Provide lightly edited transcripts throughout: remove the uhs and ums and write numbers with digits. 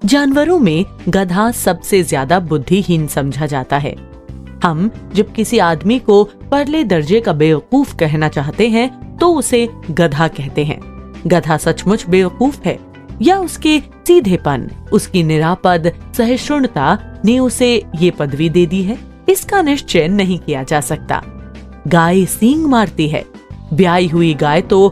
जानवरों में गधा सबसे ज्यादा बुद्धिहीन समझा जाता है। हम जब किसी आदमी को परले दर्जे का बेवकूफ कहना चाहते हैं तो उसे गधा कहते हैं। गधा सचमुच बेवकूफ है या उसके सीधेपन, उसकी निरापद सहिष्णुता ने उसे ये पदवी दे दी है, इसका निश्चय नहीं किया जा सकता। गाय सींग मारती है। ब्याई हुई गाय तो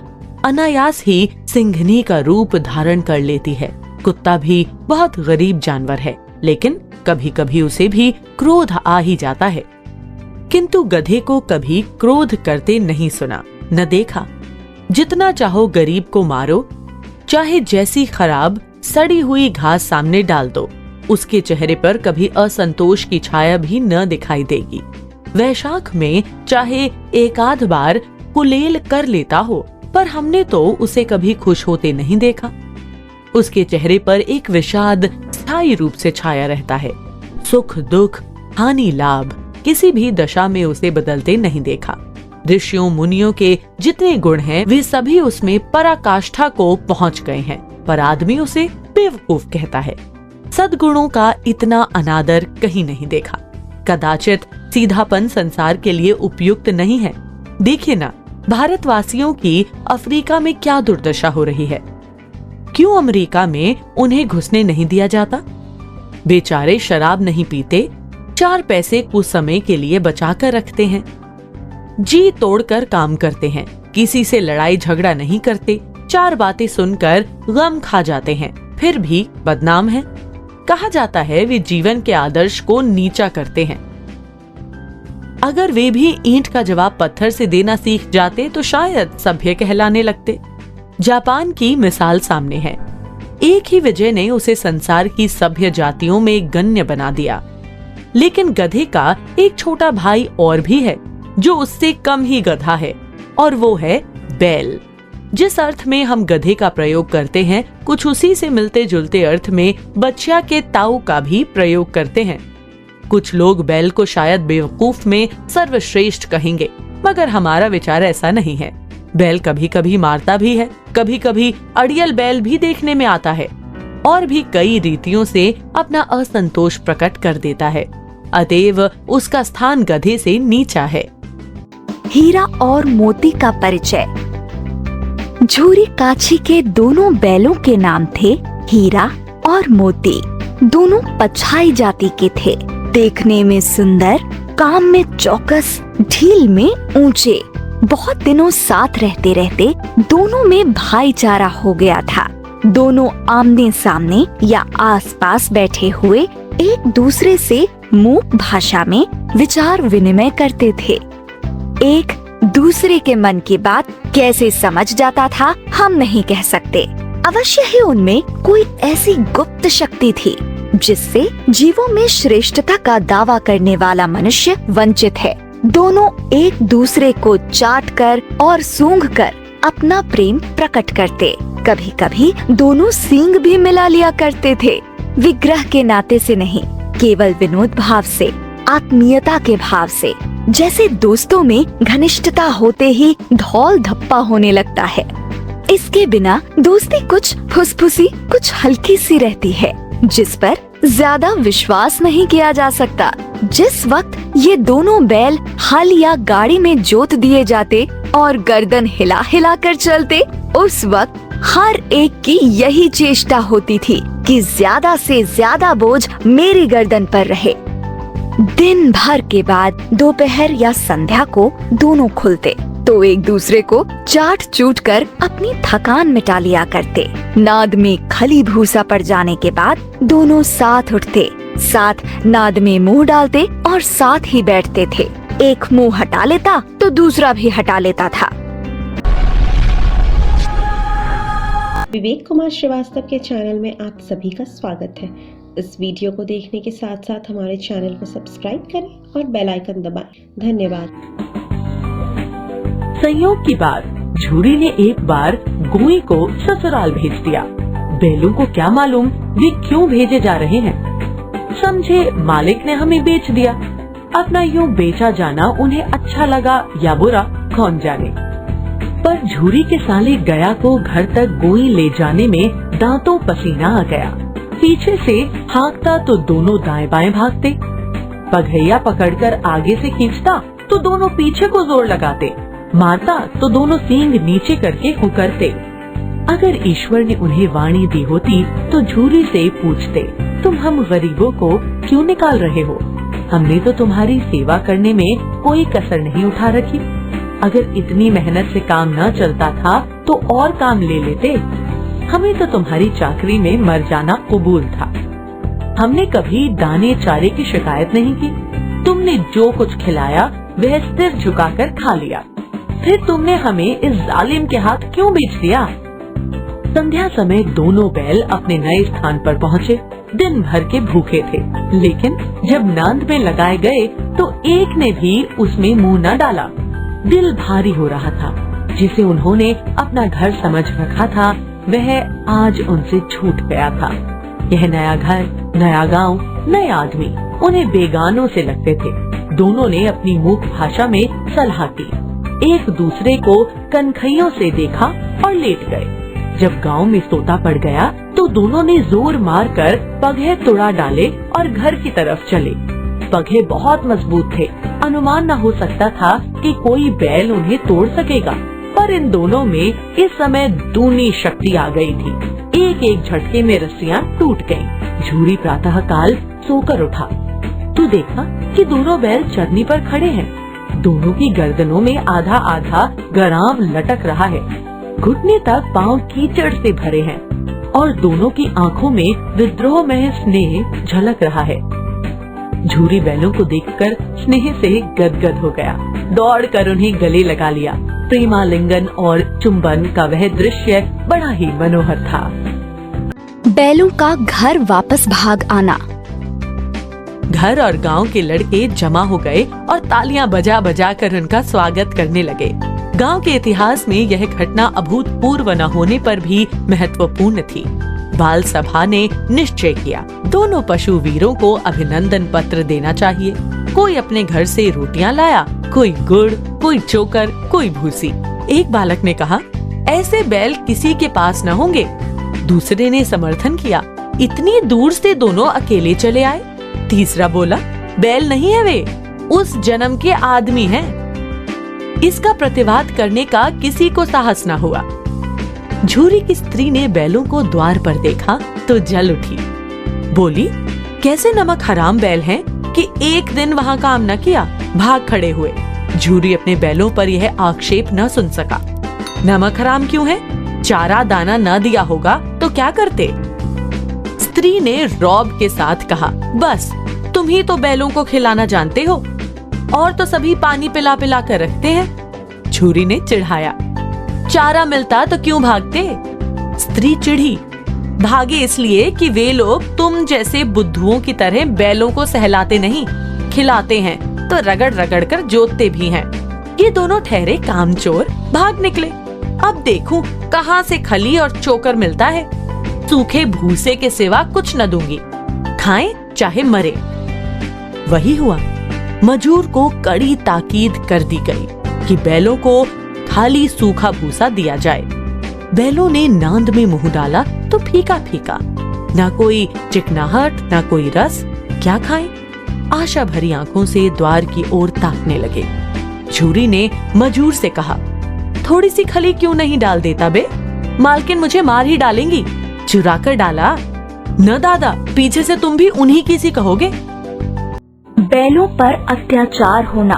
अनायास ही सिंघनी का रूप धारण कर लेती है। कुत्ता भी बहुत गरीब जानवर है, लेकिन कभी कभी उसे भी क्रोध आ ही जाता है। किंतु गधे को कभी क्रोध करते नहीं सुना, न देखा। जितना चाहो गरीब को मारो, चाहे जैसी खराब सड़ी हुई घास सामने डाल दो, उसके चेहरे पर कभी असंतोष की छाया भी न दिखाई देगी। वैशाख में चाहे एक आध बार कुलेल कर लेता हो, पर हमने तो उसे कभी खुश होते नहीं देखा। उसके चेहरे पर एक विषाद स्थायी रूप से छाया रहता है। सुख दुख हानि लाभ किसी भी दशा में उसे बदलते नहीं देखा। ऋषियों मुनियों के जितने गुण हैं वे सभी उसमें पराकाष्ठा को पहुंच गए हैं, पर आदमी उसे बेवकूफ कहता है। सद्गुणों का इतना अनादर कहीं नहीं देखा। कदाचित सीधापन संसार के लिए उपयुक्त नहीं है। देखिए ना, भारतवासियों की अफ्रीका में क्या दुर्दशा हो रही है। क्यों अमेरिका में उन्हें घुसने नहीं दिया जाता? बेचारे शराब नहीं पीते, 4 पैसे कुछ समय के लिए बचाकर रखते हैं, जी तोड़कर काम करते हैं, किसी से लड़ाई झगड़ा नहीं करते, 4 बातें सुनकर गम खा जाते हैं, फिर भी बदनाम है। कहा जाता है वे जीवन के आदर्श को नीचा करते हैं। अगर वे भी ईंट का जवाब पत्थर से देना सीख जाते तो शायद सभ्य कहलाने लगते। जापान की मिसाल सामने है। एक ही विजय ने उसे संसार की सभ्य जातियों में गण्य बना दिया। लेकिन गधे का एक छोटा भाई और भी है जो उससे कम ही गधा है, और वो है बैल। जिस अर्थ में हम गधे का प्रयोग करते हैं, कुछ उसी से मिलते जुलते अर्थ में बच्चा के ताऊ का भी प्रयोग करते हैं। कुछ लोग बैल को शायद बेवकूफ में सर्वश्रेष्ठ कहेंगे, मगर हमारा विचार ऐसा नहीं है। बैल कभी कभी मारता भी है, कभी कभी अड़ियल बैल भी देखने में आता है, और भी कई रीतियों से अपना असंतोष प्रकट कर देता है। अतएव उसका स्थान गधे से नीचा है। हीरा और मोती का परिचय। झूरी काछी के दोनों बैलों के नाम थे हीरा और मोती। दोनों पछाई जाति के थे, देखने में सुंदर, काम में चौकस, ढील में ऊंचे। बहुत दिनों साथ रहते रहते दोनों में भाईचारा हो गया था। दोनों आमने सामने या आसपास बैठे हुए एक दूसरे से मूक भाषा में विचार विनिमय करते थे। एक दूसरे के मन की बात कैसे समझ जाता था हम नहीं कह सकते। अवश्य ही उनमें कोई ऐसी गुप्त शक्ति थी जिससे जीवों में श्रेष्ठता का दावा करने वाला मनुष्य वंचित है। दोनों एक दूसरे को चाट कर और सूंघ कर अपना प्रेम प्रकट करते। कभी कभी दोनों सींग भी मिला लिया करते थे। विग्रह के नाते से नहीं, केवल विनोद भाव से, आत्मीयता के भाव से। जैसे दोस्तों में घनिष्ठता होते ही धौल धप्पा होने लगता है। इसके बिना दोस्ती कुछ फुसफुसी, कुछ हल्की सी रहती है, जिस पर ज्यादा विश्वास नहीं किया जा सकता। जिस वक्त ये दोनों बैल हल या गाड़ी में जोत दिए जाते और गर्दन हिला हिला कर चलते, उस वक्त हर एक की यही चेष्टा होती थी कि ज्यादा से ज्यादा बोझ मेरी गर्दन पर रहे। दिन भर के बाद दोपहर या संध्या को दोनों खुलते तो एक दूसरे को चाट चूट कर अपनी थकान मिटा लिया करते। नाद में खली भूसा पड़ जाने के बाद दोनों साथ उठते, साथ नाद में मुंह डालते और साथ ही बैठते थे। एक मुंह हटा लेता तो दूसरा भी हटा लेता था। विवेक कुमार श्रीवास्तव के चैनल में आप सभी का स्वागत है। इस वीडियो को देखने के साथ साथ हमारे चैनल को सब्सक्राइब करें और बेल आइकन दबाएं। धन्यवाद। संयोग की बात, झूरी ने एक बार गोई को ससुराल भेज दिया। बैलों को क्या मालूम वे क्यों भेजे जा रहे हैं। समझे मालिक ने हमें बेच दिया। अपना यूँ बेचा जाना उन्हें अच्छा लगा या बुरा, कौन जाने। पर झूरी के साले गया को घर तक गोई ले जाने में दांतों पसीना आ गया। पीछे से हाँकता तो दोनों दाएं बाएं भागते, पगैया पकड़कर आगे से खींचता तो दोनों पीछे को जोर लगाते, मारता तो दोनों सींग नीचे करके हुकरते। अगर ईश्वर ने उन्हें वाणी दी होती तो झूरी से पूछते, तुम हम गरीबों को क्यों निकाल रहे हो? हमने तो तुम्हारी सेवा करने में कोई कसर नहीं उठा रखी। अगर इतनी मेहनत से काम न चलता था तो और काम ले लेते। हमें तो तुम्हारी चाकरी में मर जाना कबूल था। हमने कभी दाने चारे की शिकायत नहीं की। तुमने जो कुछ खिलाया वह सिर झुकाकर खा लिया। फिर तुमने हमें इस जालिम के हाथ क्यों बेच दिया? संध्या समय दोनों बैल अपने नए स्थान पर पहुँचे। दिन भर के भूखे थे, लेकिन जब नांद में लगाए गए तो एक ने भी उसमें मुंह न डाला। दिल भारी हो रहा था। जिसे उन्होंने अपना घर समझ रखा था वह आज उनसे छूट गया था। यह नया घर, नया गांव, नए आदमी उन्हें बेगानों से लगते थे। दोनों ने अपनी मूक भाषा में सलाह की, एक दूसरे को कनखइयों से देखा और लेट गए। जब गांव में सोता पड़ गया तो दोनों ने जोर मार कर पगहे तोड़ा डाले और घर की तरफ चले। पगहे बहुत मजबूत थे, अनुमान न हो सकता था कि कोई बैल उन्हें तोड़ सकेगा, पर इन दोनों में इस समय दूनी शक्ति आ गई थी। एक एक झटके में रस्सियां टूट गईं। झूरी प्रातः काल सोकर उठा तो देखा कि दोनों बैल चरनी पर खड़े हैं। दोनों की गर्दनों में आधा आधा गराम लटक रहा है। घुटने तक पांव कीचड़ से भरे हैं और दोनों की आंखों में विद्रोह में स्नेह झलक रहा है। झूरी बैलों को देखकर स्नेह से गदगद हो गया। दौड़कर उन्हें गले लगा लिया। प्रेमालिंगन और चुंबन का वह दृश्य बड़ा ही मनोहर था। बैलों का घर वापस भाग आना। घर और गांव के लड़के जमा हो गए और तालियां बजा बजा कर उनका स्वागत करने लगे। गांव के इतिहास में यह घटना अभूतपूर्व न होने पर भी महत्वपूर्ण थी। बाल सभा ने निश्चय किया, दोनों पशु वीरों को अभिनंदन पत्र देना चाहिए। कोई अपने घर से रोटियां लाया, कोई गुड़, कोई चोकर, कोई भूसी। एक बालक ने कहा, ऐसे बैल किसी के पास न होंगे। दूसरे ने समर्थन किया, इतनी दूर से दोनों अकेले चले आए। तीसरा बोला, बैल नहीं है वे, उस जन्म के आदमी हैं। इसका प्रतिवाद करने का किसी को साहस न हुआ। झूरी की स्त्री ने बैलों को द्वार पर देखा तो जल उठी। बोली, कैसे नमक हराम बैल हैं कि एक दिन वहाँ काम न किया, भाग खड़े हुए। झूरी अपने बैलों पर यह आक्षेप न सुन सका। नमक हराम क्यों है? चारा दाना न दिया होगा तो क्या करते? स्त्री ने रौब के साथ कहा, बस तुम ही तो बैलों को खिलाना जानते हो, और तो सभी पानी पिला पिला कर रखते हैं। झूरी ने चिढ़ाया, चारा मिलता तो क्यों भागते? स्त्री चिढ़ी, भागे इसलिए कि वे लोग तुम जैसे बुद्धुओं की तरह बैलों को सहलाते नहीं, खिलाते हैं तो रगड़ रगड़ कर जोतते भी हैं। ये दोनों ठहरे कामचोर भाग निकले। अब देखूं कहां से खली और चोकर मिलता है। सूखे भूसे के सिवा कुछ न दूंगी, खाएं चाहे मरे। वही हुआ। मजूर को कड़ी ताकीद कर दी गई कि बैलों को खाली सूखा भूसा दिया जाए। बैलों ने नांद में मुंह डाला तो फीका फीका, ना कोई चिकनाहट ना कोई रस। क्या खाएं? आशा भरी आंखों से द्वार की ओर ताकने लगे। झूरी ने मजूर से कहा, थोड़ी सी खली क्यों नहीं डाल देता बे? मालकिन मुझे मार ही डालेंगी। चुरा कर डाला न दादा, पीछे से तुम भी उन्हीं की सी कहोगे। बैलों पर अत्याचार होना।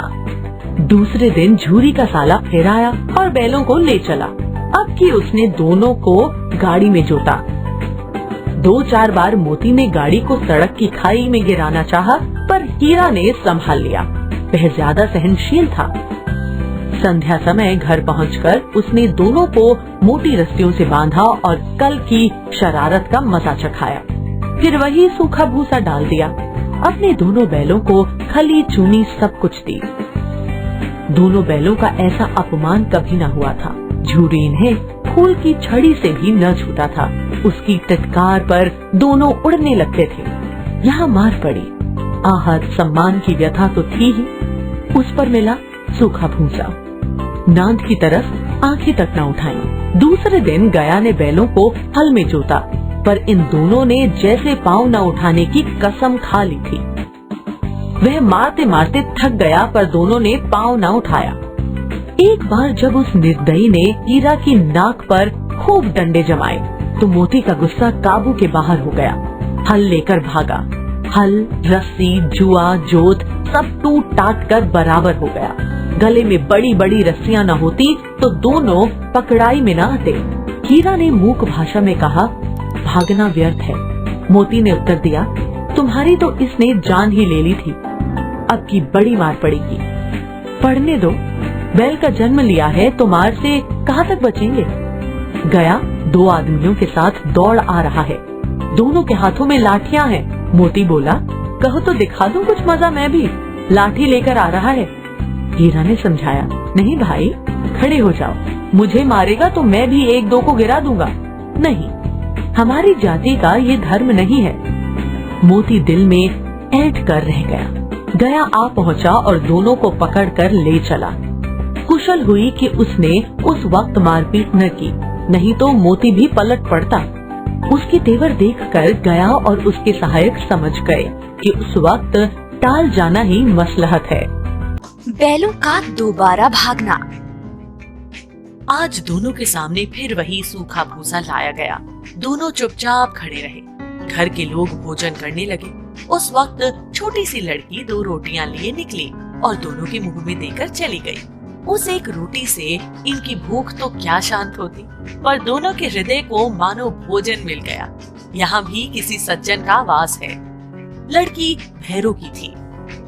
दूसरे दिन झूरी का साला फिर आया और बैलों को ले चला। अब की उसने दोनों को गाड़ी में जोता। 2-4 बार मोती ने गाड़ी को सड़क की खाई में गिराना चाहा, पर हीरा ने संभाल लिया। वह ज्यादा सहनशील था। संध्या समय घर पहुंचकर उसने दोनों को मोटी रस्सियों से बांधा और कल की शरारत का मजा चखाया। फिर वही सूखा भूसा डाल दिया। अपने दोनों बैलों को खली चूनी सब कुछ दी। दोनों बैलों का ऐसा अपमान कभी न हुआ था। झूरी इन्हें फूल की छड़ी से भी न छूटा था। उसकी टिटकार पर दोनों उड़ने लगते थे। यहाँ मार पड़ी। आहत सम्मान की व्यथा तो थी ही, उस पर मिला सूखा भूसा। नांद की तरफ आंखें तक न उठाई। दूसरे दिन गया ने बैलों को हल में जोता। पर इन दोनों ने जैसे पांव न उठाने की कसम खा ली थी। वह मारते मारते थक गया, पर दोनों ने पांव न उठाया। एक बार जब उस निर्दयी ने हीरा की नाक पर खूब डंडे जमाए तो मोती का गुस्सा काबू के बाहर हो गया। हल लेकर भागा। हल, रस्सी, जुआ, जोत सब टूट टाट कर बराबर हो गया। गले में बड़ी बड़ी रस्सियां न होती तो दोनों पकड़ाई में न आते। हीरा ने मूक भाषा में कहा, भागना व्यर्थ है। मोती ने उत्तर दिया, तुम्हारी तो इसने जान ही ले ली थी, अब की बड़ी मार पड़ेगी। पढ़ने दो, बैल का जन्म लिया है तो मार से कहाँ तक बचेंगे। गया 2 आदमियों के साथ दौड़ आ रहा है, दोनों के हाथों में लाठियां हैं। मोती बोला, कहो तो दिखा दूं कुछ मजा, मैं भी लाठी लेकर आ रहा है। हीरा ने समझाया, नहीं भाई, खड़े हो जाओ, मुझे मारेगा तो मैं भी 1-2 को गिरा दूंगा। नहीं, हमारी जाति का ये धर्म नहीं है। मोती दिल में ऐंठ कर रह गया। गया आ पहुंचा और दोनों को पकड़कर ले चला। कुशल हुई कि उसने उस वक्त मारपीट न की, नहीं तो मोती भी पलट पड़ता। उसके तेवर देखकर गया और उसके सहायक समझ गए कि उस वक्त टाल जाना ही मसलहत है। बैलों का दोबारा भागना। आज दोनों के सामने फिर वही सूखा भूसा लाया गया। दोनों चुपचाप खड़े रहे। घर के लोग भोजन करने लगे। उस वक्त छोटी सी लड़की 2 रोटियां लिए निकली और दोनों के मुंह में देकर चली गई। उस एक रोटी से इनकी भूख तो क्या शांत होती, पर दोनों के हृदय को मानो भोजन मिल गया। यहाँ भी किसी सज्जन का वास है। लड़की भैरों की थी।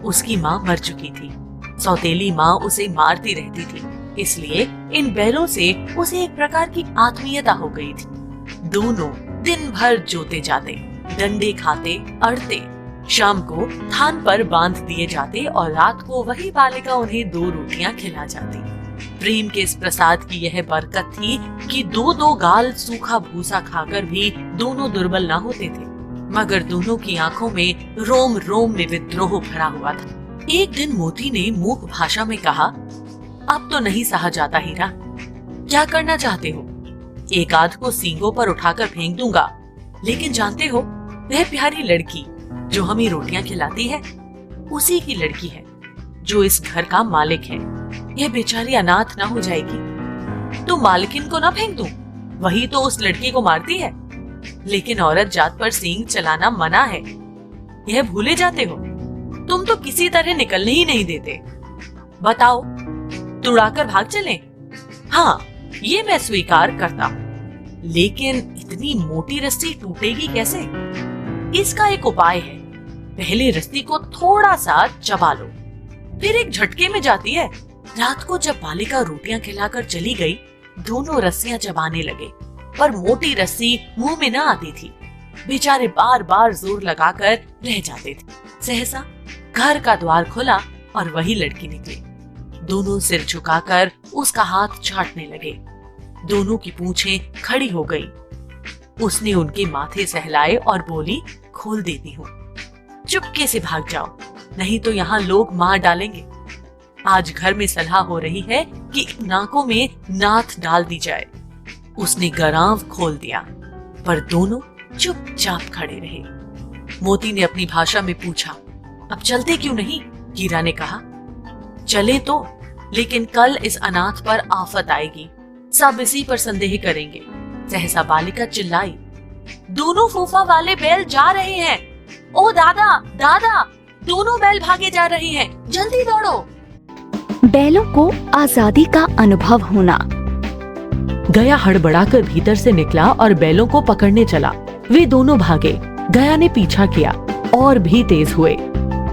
उसकी माँ मर चुकी थी। सौतेली माँ उसे मारती रहती थी, इसलिए इन बैलों से उसे एक प्रकार की आत्मीयता हो गई थी। दोनों दिन भर जोते जाते, डंडे खाते, अड़ते। शाम को थान पर बांध दिए जाते और रात को वही बालिका उन्हें 2 रोटियां खिला जाती। प्रेम के इस प्रसाद की यह बरकत थी कि 2-2 गाल सूखा भूसा खाकर भी दोनों दुर्बल ना होते थे, मगर दोनों की आंखों में रोम रोम में विद्रोह भरा हुआ था। एक दिन मोती ने मूक भाषा में कहा, अब तो नहीं सहा जाता हीरा, क्या करना चाहते हो? एक आध को सींगों पर उठाकर फेंक दूंगा, लेकिन जानते हो वह प्यारी लड़की जो हमें रोटियां खिलाती है उसी की लड़की है जो इस घर का मालिक है। यह बेचारी अनाथ ना हो जाएगी तो मालकिन को ना फेंक दूं, वही तो उस लड़की को मारती है। लेकिन औरत जात पर सींग चलाना मना है, यह भूले जाते हो। तुम तो किसी तरह निकलने ही नहीं देते। बताओ, तुड़ाकर भाग चलें? हाँ, ये मैं स्वीकार करता हूँ, लेकिन इतनी मोटी रस्सी टूटेगी कैसे? इसका एक उपाय है। पहले रस्सी को थोड़ा सा चबा लो, फिर एक झटके में जाती है। रात को जब बालिका रोटियां खिलाकर चली गई, दोनों रस्सियां चबाने लगे, पर मोटी रस्सी मुंह में न आती थी। बेचारे बार बार जोर लगाकर रह जाते थे। सहसा घर का द्वार खुला और वही लड़की निकली। दोनों सिर झुकाकर उसका हाथ चाटने लगे। दोनों की पूंछें खड़ी हो गई। उसने उनके माथे सहलाए और बोली, खोल देती हूँ, चुपके से भाग जाओ, नहीं तो यहाँ लोग मार डालेंगे। आज घर में सलाह हो रही है कि नाकों में नाथ डाल दी जाए। उसने गराव खोल दिया, पर दोनों चुपचाप खड़े रहे। मोती ने अपनी भाषा में पूछा, अब चलते क्यों नहीं? हीरा ने कहा, चले तो, लेकिन कल इस अनाथ पर आफत आएगी, सब इसी पर संदेह करेंगे। सहसा बालिका चिल्लाई, दोनों फूफा वाले बैल जा रहे हैं। ओ दादा, दादा, दोनों बैल भागे जा रहे हैं, जल्दी दौड़ो। बैलों को आजादी का अनुभव होना। गया हड़बड़ाकर भीतर से निकला और बैलों को पकड़ने चला। वे दोनों भागे। गया ने पीछा किया और भी तेज हुए।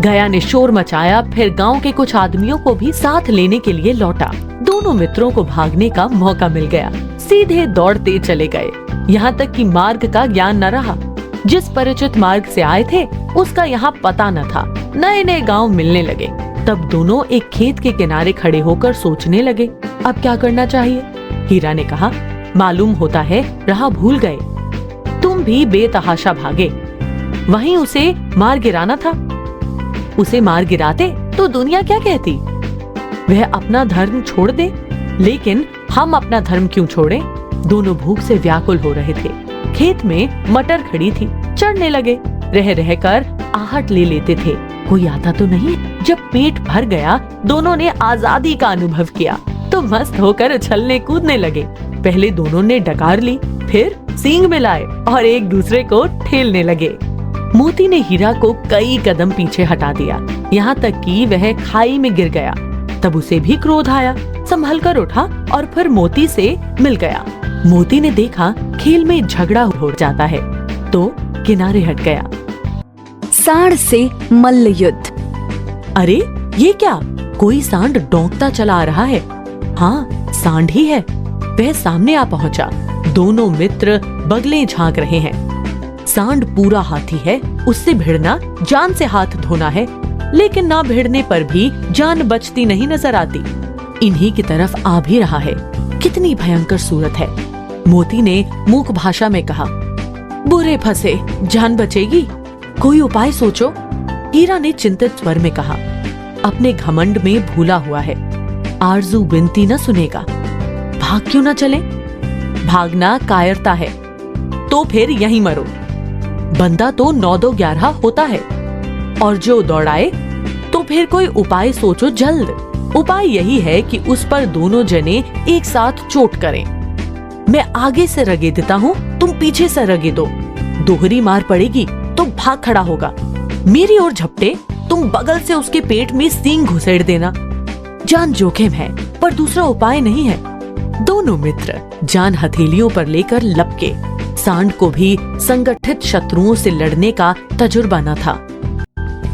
गया ने शोर मचाया, फिर गांव के कुछ आदमियों को भी साथ लेने के लिए लौटा। दोनों मित्रों को भागने का मौका मिल गया। सीधे दौड़ते चले गए, यहाँ तक कि मार्ग का ज्ञान न रहा। जिस परिचित मार्ग से आए थे उसका यहाँ पता न था। नए नए गांव मिलने लगे। तब दोनों एक खेत के किनारे खड़े होकर सोचने लगे, अब क्या करना चाहिए। हीरा ने कहा, मालूम होता है राह भूल गए। तुम भी बेतहाशा भागे, वहीं उसे मार गिराना था। उसे मार गिराते तो दुनिया क्या कहती? वह अपना धर्म छोड़ दे, लेकिन हम अपना धर्म क्यों छोड़ें? दोनों भूख से व्याकुल हो रहे थे। खेत में मटर खड़ी थी, चढ़ने लगे। रह रहकर आहट ले लेते थे, कोई आता तो नहीं। जब पेट भर गया, दोनों ने आजादी का अनुभव किया तो मस्त होकर उछलने कूदने लगे। पहले दोनों ने डकार ली, फिर सींग मिलाए और एक दूसरे को ठेलने लगे। मोती ने हीरा को कई कदम पीछे हटा दिया, यहाँ तक कि वह खाई में गिर गया। तब उसे भी क्रोध आया, संभल कर उठा और फिर मोती से मिल गया। मोती ने देखा खेल में झगड़ा हो जाता है तो किनारे हट गया। सांड से मल्ल युद्ध। अरे ये क्या, कोई सांड डोंकता चला आ रहा है। हाँ, सांड ही है। वह सामने आ पहुंचा। दोनों मित्र बगले झांक रहे हैं। सांड पूरा हाथी है, उससे भिड़ना जान से हाथ धोना है, लेकिन ना भिड़ने पर भी जान बचती नहीं नजर आती। इन्हीं की तरफ आ भी रहा है। कितनी भयंकर सूरत है। मोती ने मूक भाषा में कहा, बुरे फंसे, जान बचेगी, कोई उपाय सोचो। हीरा ने चिंतित स्वर में कहा, अपने घमंड में भूला हुआ है, आरजू विनती न सुनेगा। भाग क्यों न चले? भागना कायरता है, तो फिर यहीं मरो। बंदा तो 9-2-11 होता है, और जो दौड़ाए तो फिर कोई उपाय सोचो जल्द। उपाय यही है कि उस पर दोनों जने एक साथ चोट करें। मैं आगे से रगे देता हूँ, तुम पीछे से रगे दो। दोहरी मार पड़ेगी तो भाग खड़ा होगा। मेरी ओर झपटे, तुम बगल से उसके पेट में सींग घुसेड़ देना। जान जोखिम है, पर दूसरा उपाय नहीं है। दोनों मित्र जान हथेलियों पर लेकर लपके। सांड को भी संगठित शत्रुओं से लड़ने का तजुर्बा न था।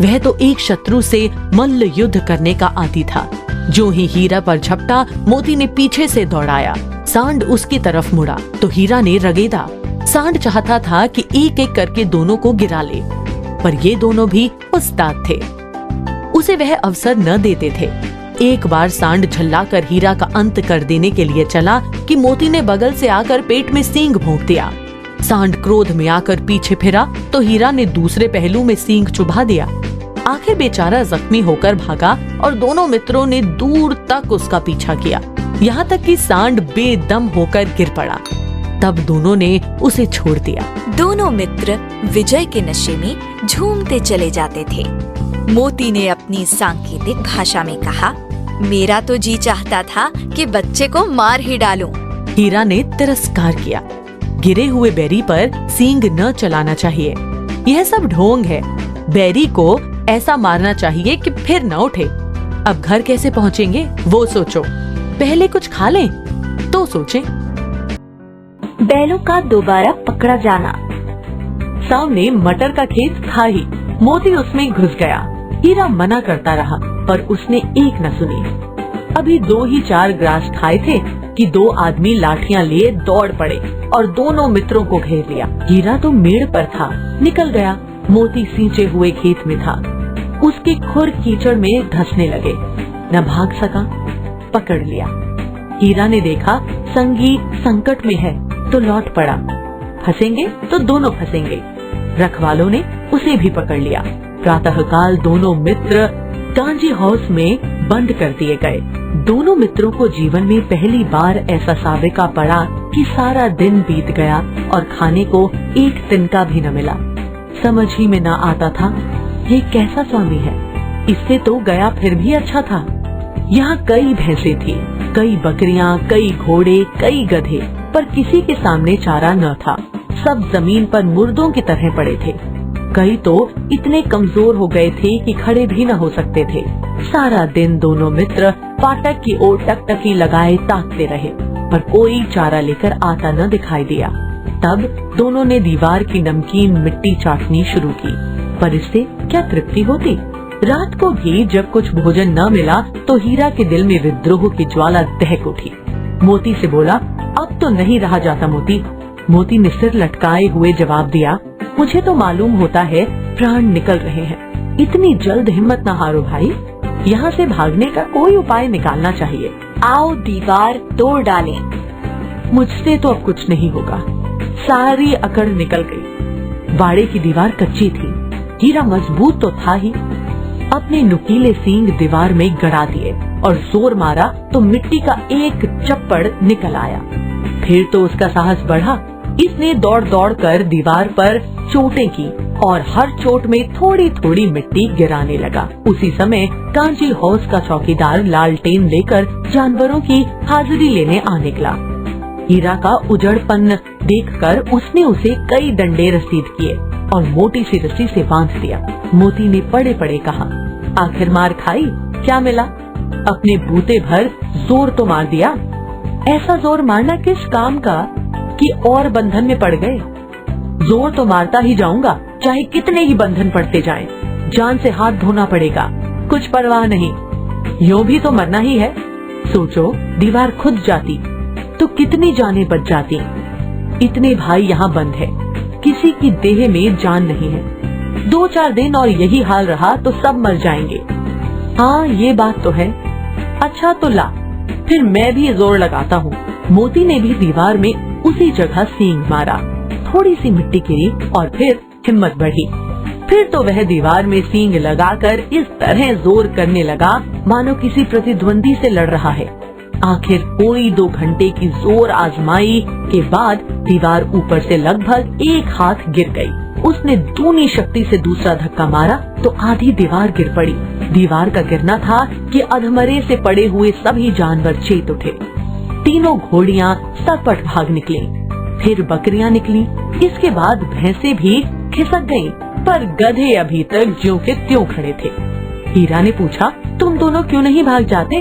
वह तो एक शत्रु से मल्ल युद्ध करने का आदी था। जो ही हीरा पर झपटा, मोती ने पीछे से दौड़ाया। सांड उसकी तरफ मुड़ा तो हीरा ने रगेदा। सांड चाहता था कि एक एक करके दोनों को गिरा ले, पर ये दोनों भी उस्ताद थे, उसे वह अवसर न देते थे। एक बार सांड झल्लाकर हीरा का अंत कर देने के लिए चला कि मोती ने बगल से आकर पेट में सींग भोंक दिया। सांड क्रोध में आकर पीछे फिरा तो हीरा ने दूसरे पहलू में सींग चुभा दिया। आखिर बेचारा जख्मी होकर भागा और दोनों मित्रों ने दूर तक उसका पीछा किया, यहाँ तक कि सांड बेदम होकर गिर पड़ा। तब दोनों ने उसे छोड़ दिया। दोनों मित्र विजय के नशे में झूमते चले जाते थे। मोती ने अपनी सांकेतिक भाषा में कहा, मेरा तो जी चाहता था कि बच्चे को मार ही डालूं। हीरा ने तिरस्कार किया। गिरे हुए बैरी पर सींग न चलाना चाहिए, यह सब ढोंग है। बैरी को ऐसा मारना चाहिए कि फिर न उठे। अब घर कैसे पहुँचेंगे वो सोचो, पहले कुछ खा लें तो सोचें। बैलों का दोबारा पकड़ा जाना। सामने मटर का खेत था ही, मोती उसमें घुस गया। हीरा मना करता रहा पर उसने एक न सुनी। अभी 2 ही 4 ग्रास खाए थे कि 2 आदमी लाठियां लिए दौड़ पड़े और दोनों मित्रों को घेर लिया। हीरा तो मेड़ पर था, निकल गया। मोती सींचे हुए खेत में था, उसके खुर कीचड़ में धंसने लगे, न भाग सका। पकड़ लिया। हीरा ने देखा संगी संकट में है तो लौट पड़ा, फंसेंगे तो दोनों फंसेंगे। रखवालों ने उसे भी पकड़ लिया। प्रातःकाल दोनों मित्र गांजी हाउस में बंद कर दिए गए। दोनों मित्रों को जीवन में पहली बार ऐसा साबिका पड़ा कि सारा दिन बीत गया और खाने को एक तिनका भी न मिला। समझ ही में न आता था ये कैसा स्वामी है, इससे तो गया फिर भी अच्छा था। यहाँ कई भैंसे थी, कई बकरियां, कई घोड़े, कई गधे, पर किसी के सामने चारा न था। सब जमीन पर मुर्दों की तरह पड़े थे। कई तो इतने कमजोर हो गए थे कि खड़े भी न हो सकते थे। सारा दिन दोनों मित्र फाटक की ओर टकटकी लगाए ताकते रहे, पर कोई चारा लेकर आता न दिखाई दिया। तब दोनों ने दीवार की नमकीन मिट्टी चाटनी शुरू की, पर इससे क्या तृप्ति होती। रात को भी जब कुछ भोजन न मिला तो हीरा के दिल में विद्रोह की ज्वाला दहक उठी। मोती से बोला, अब तो नहीं रहा जाता मोती। मोती ने सिर लटकाए हुए जवाब दिया, मुझे तो मालूम होता है प्राण निकल रहे हैं। इतनी जल्द हिम्मत न हारो भाई, यहाँ से भागने का कोई उपाय निकालना चाहिए। आओ दीवार तोड़ डालें। मुझसे तो अब कुछ नहीं होगा। सारी अकड़ निकल गई। बाड़े की दीवार कच्ची थी, हीरा मजबूत तो था ही। अपने नुकीले सींग दीवार में गड़ा दिए और जोर मारा तो मिट्टी का एक चप्पड़ निकल आया। फिर तो उसका साहस बढ़ा इसने दौड़ दौड़ कर दीवार पर चोटें की और हर चोट में थोड़ी थोड़ी मिट्टी गिराने लगा। उसी समय कांची हाउस का चौकीदार लालटेन लेकर जानवरों की हाजिरी लेने आ निकला। हीरा का उजड़पन देखकर उसने उसे कई डंडे रसीद किए और मोटी सी रस्सी से बांध दिया। मोती ने पड़े पड़े कहा, आखिर मार खाई, क्या मिला? अपने बूते भर जोर तो मार दिया। ऐसा जोर मारना किस काम का कि और बंधन में पड़ गए? जोर तो मारता ही जाऊंगा, चाहे कितने ही बंधन पड़ते जाएं। जान से हाथ धोना पड़ेगा, कुछ परवाह नहीं, यूं भी तो मरना ही है। सोचो, दीवार खुद जाती तो कितनी जानें बच जाती। इतने भाई यहाँ बंद है, किसी की देह में जान नहीं है। 2-4 दिन और यही हाल रहा तो सब मर जाएंगे। हाँ, ये बात तो है। अच्छा तो ला, फिर मैं भी जोर लगाता हूँ। मोती ने भी दीवार में उसी जगह सींग मारा। थोड़ी सी मिट्टी गिरी और फिर हिम्मत बढ़ी। फिर तो वह दीवार में सींग लगाकर इस तरह जोर करने लगा मानो किसी प्रतिद्वंदी से लड़ रहा है। आखिर कोई 2 घंटे की जोर आजमाई के बाद दीवार ऊपर से लगभग 1 हाथ गिर गई। उसने दूनी शक्ति से दूसरा धक्का मारा तो आधी दीवार गिर पड़ी। दीवार का गिरना था कि अधमरे से पड़े हुए सभी जानवर चेत उठे। तीनों घोड़ियां सपट भाग निकली, फिर बकरियां निकली, इसके बाद भैंसें भी खिसक गईं, पर गधे अभी तक ज्यों के त्यों खड़े थे। हीरा ने पूछा, तुम दोनों क्यों नहीं भाग जाते?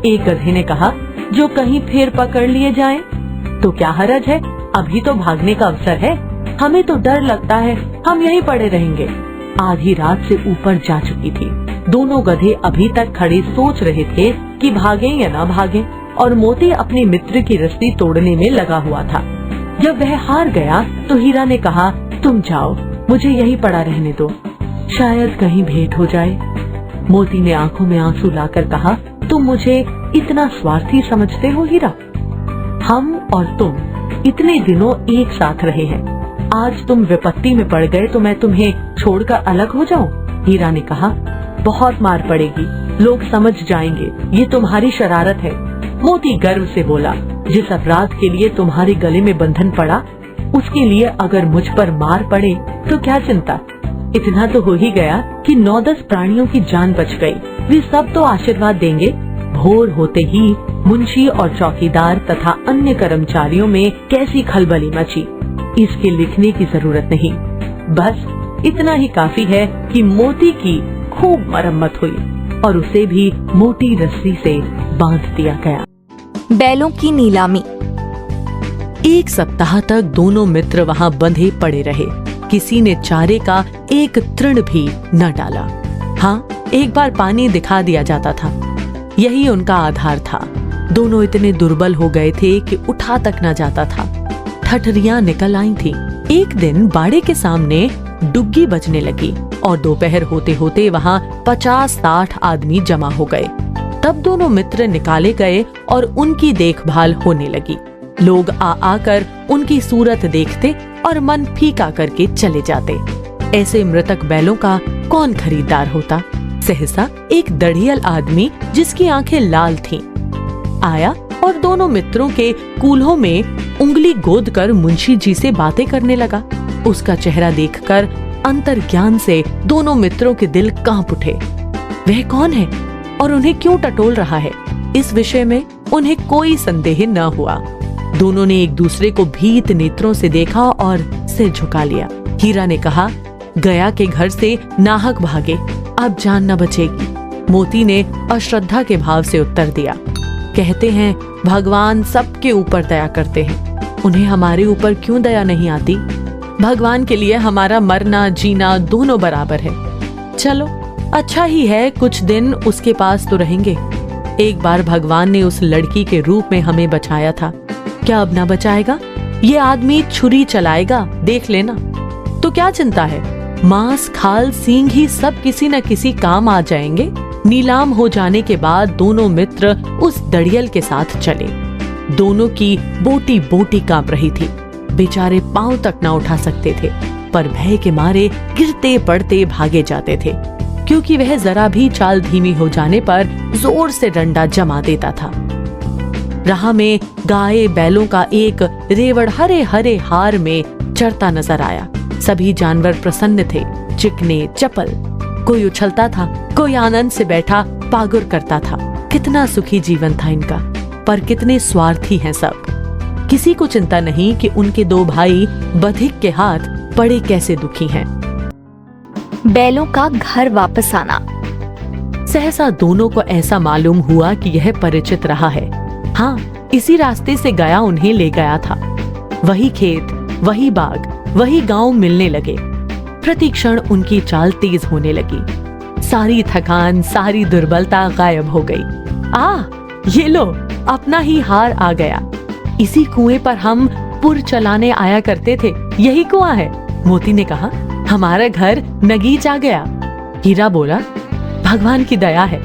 एक गधे ने कहा, जो कहीं फिर पकड़ लिए जाएं, तो क्या हरज है, अभी तो भागने का अवसर है। हमें तो डर लगता है, हम यहीं पड़े रहेंगे। आधी रात से ऊपर जा चुकी थी। दोनों गधे अभी तक खड़े सोच रहे थे कि भागें या ना भागें, और मोती अपने मित्र की रस्सी तोड़ने में लगा हुआ था। जब वह हार गया तो हीरा ने कहा, तुम जाओ, मुझे यहीं पड़ा रहने दो, शायद कहीं भेंट हो जाए। मोती ने आंखों में आंसू लाकर कहा, तुम मुझे इतना स्वार्थी समझते हो हीरा? हम और तुम इतने दिनों एक साथ रहे हैं, आज तुम विपत्ति में पड़ गए तो मैं तुम्हें छोड़कर अलग हो जाऊं? हीरा ने कहा, बहुत मार पड़ेगी, लोग समझ जाएंगे ये तुम्हारी शरारत है। मोती गर्व से बोला, जिस अपराध के लिए तुम्हारे गले में बंधन पड़ा, उसके लिए अगर मुझ पर मार पड़े तो क्या चिंता। इतना तो हो ही गया कि 9-10 प्राणियों की जान बच गई, वे सब तो आशीर्वाद देंगे। भोर होते ही मुंशी और चौकीदार तथा अन्य कर्मचारियों में कैसी खलबली मची, इसके लिखने की जरूरत नहीं। बस इतना ही काफी है कि मोती की खूब मरम्मत हुई और उसे भी मोटी रस्सी से बांध दिया गया। बैलों की नीलामी। 1 सप्ताह तक दोनों मित्र वहां बंधे पड़े रहे। किसी ने चारे का एक तृण भी न डाला। हाँ, एक बार पानी दिखा दिया जाता था, यही उनका आधार था। दोनों इतने दुर्बल हो गए थे कि उठा तक न जाता था। ठठरियां निकल आई थी। एक दिन बाड़े के सामने डुग्गी बजने लगी और दोपहर होते होते वहां 50-60 आदमी जमा हो गए। तब दोनों मित्र निकाले गए और उनकी देखभाल होने लगी। लोग आ आकर उनकी सूरत देखते और मन फीका करके चले जाते। ऐसे मृतक बैलों का कौन खरीदार होता? सहसा एक दढ़ियल आदमी जिसकी आंखें लाल थीं, आया और दोनों मित्रों के कूल्हों में उंगली गोद कर मुंशी जी से बातें करने लगा। उसका चेहरा देखकर अंतर्ज्ञान से दोनों मित्रों के दिल कांप उठे। वह कौन है और उन्हें क्यों टटोल रहा है, इस विषय में उन्हें कोई संदेह न हुआ। दोनों ने एक दूसरे को भीत नेत्रों से देखा और सिर झुका लिया। हीरा ने कहा, गया के घर से नाहक भागे, अब जान न बचेगी। मोती ने अश्रद्धा के भाव से उत्तर दिया, कहते हैं भगवान सबके ऊपर दया करते हैं, उन्हें हमारे ऊपर क्यों दया नहीं आती? भगवान के लिए हमारा मरना जीना दोनों बराबर है। चलो अच्छा ही है, कुछ दिन उसके पास तो रहेंगे। एक बार भगवान ने उस लड़की के रूप में हमें बचाया था, क्या अब ना बचाएगा? ये आदमी छुरी चलाएगा, देख लेना। तो क्या चिंता है, मांस खाल सींग ही सब किसी न किसी काम आ जाएंगे। नीलाम हो जाने के बाद दोनों मित्र उस दड़ियल के साथ चले। दोनों की बोटी बोटी कांप रही थी, बेचारे पांव तक ना उठा सकते थे, पर भय के मारे गिरते पड़ते भागे जाते थे, क्योंकि वह जरा भी चाल धीमी हो जाने पर जोर से डंडा जमा देता था। राह में गाय बैलों का एक रेवड़ हरे हरे हार में चढ़ता नजर आया। सभी जानवर प्रसन्न थे, चिकने चपल। कोई उछलता था, कोई आनंद से बैठा पागुर करता था। कितना सुखी जीवन था इनका, पर कितने स्वार्थी हैं सब। किसी को चिंता नहीं कि उनके दो भाई बधिक के हाथ पड़े कैसे दुखी हैं। बैलों का घर वापस आना। सहसा दोनों को ऐसा मालूम हुआ कि यह परिचित रहा है। हाँ, इसी रास्ते से गया उन्हें ले गया था। वही खेत, वही बाग, वही गांव मिलने लगे। प्रतिक्षण उनकी चाल तेज होने लगी। सारी थकान, सारी दुर्बलता गायब हो गई। ये लो, अपना ही हार आ गया। इसी कुएं पर हम पुर चलाने आया करते थे। यही कुआं है। मोती ने कहा, हमारा घर नगीच आ गया। हीरा बोला, भगवान की दया है,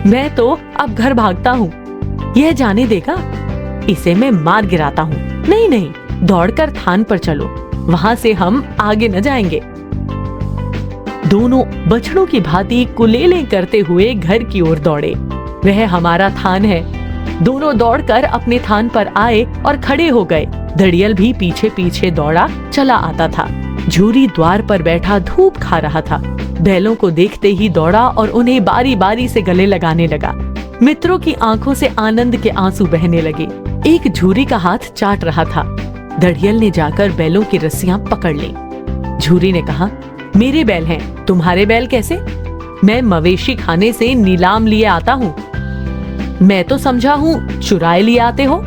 मैं तो अब घर भागता हूँ। यह जाने देगा, इसे मैं मार गिराता हूँ। नहीं नहीं, दौड़कर थान पर चलो, वहां से हम आगे न जाएंगे। दोनों बछड़ों की भांति कुलेले करते हुए घर की ओर दौड़े। वह हमारा थान है। दोनों दौड़कर अपने थान पर आए और खड़े हो गए। दड़ियल भी पीछे पीछे दौड़ा चला आता था। झूरी द्वार पर बैठा धूप खा रहा था। बैलों को देखते ही दौड़ा और उन्हें बारी बारी से गले लगाने लगा। मित्रों की आंखों से आनंद के आंसू बहने लगे। एक झूरी का हाथ चाट रहा था। दड़ियल ने जाकर बैलों की रस्सियां पकड़ ली। झूरी ने कहा, मेरे बैल हैं, तुम्हारे बैल कैसे? मैं मवेशी खाने से नीलाम लिए आता हूँ। मैं तो समझा हूँ चुराए लिए आते हो।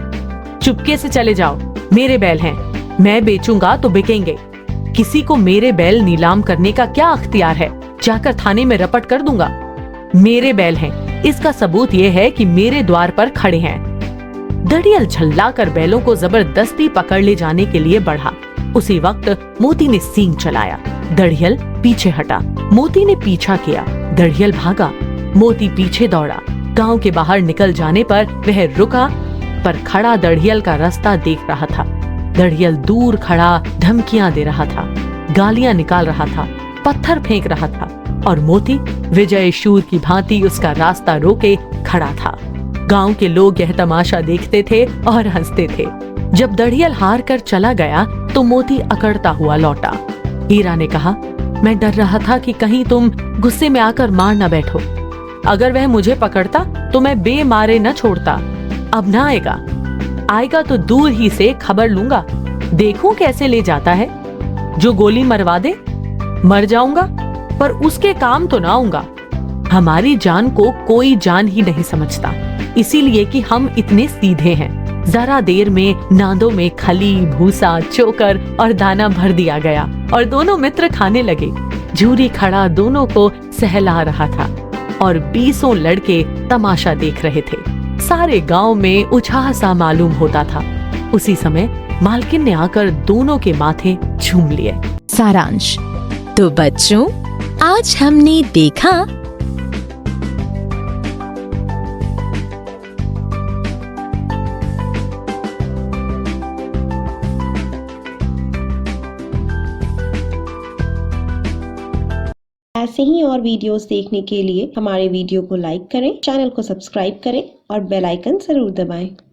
चुपके से चले जाओ, मेरे बैल हैं, मैं बेचूंगा तो बिकेंगे। किसी को मेरे बैल नीलाम करने का क्या अख्तियार है? जाकर थाने में रपट कर दूंगा। मेरे बैल हैं, इसका सबूत ये है कि मेरे द्वार पर खड़े हैं। दड़ियल झल्लाकर बैलों को जबरदस्ती पकड़ ले जाने के लिए बढ़ा। उसी वक्त मोती ने सींग चलाया। दड़ियल पीछे हटा। मोती ने पीछा किया। दड़ियल भागा। मोती पीछे दौड़ा। गांव के बाहर निकल जाने पर वह रुका, पर खड़ा दड़ियल का रास्ता देख रहा था। दड़ियल दूर खड़ा धमकियां दे रहा था, गालियां निकाल रहा था, पत्थर फेंक रहा था, और मोती विजय शूर की भांति उसका रास्ता रोके खड़ा था। गांव के लोग यह तमाशा देखते थे और हंसते थे। जब दड़ियल हार कर चला गया तो मोती अकड़ता हुआ लौटा। हीरा ने कहा, मैं डर रहा था कि कहीं तुम गुस्से में आकर मार न बैठो। अगर वह मुझे पकड़ता तो मैं बेमारे न छोड़ता। अब ना आएगा तो दूर ही से खबर लूंगा, देखूं कैसे ले जाता है। जो गोली मरवा दे, मर जाऊंगा, पर उसके काम तो ना आऊंगा। हमारी जान को कोई जान ही नहीं समझता, इसीलिए कि हम इतने सीधे हैं। जरा देर में नादों में खली, भूसा, चोकर और दाना भर दिया गया और दोनों मित्र खाने लगे। झूरी खड़ा दोनों को सहला रहा था और 20 लड़के तमाशा देख रहे थे। सारे गांव में उत्साह सा मालूम होता था। उसी समय मालकिन ने आकर दोनों के माथे झूम लिए। सारांश। तो बच्चों, आज हमने देखा ऐसे ही और वीडियोस देखने के लिए हमारे वीडियो को लाइक करें, चैनल को सब्सक्राइब करें और बेल आइकन जरूर दबाएं।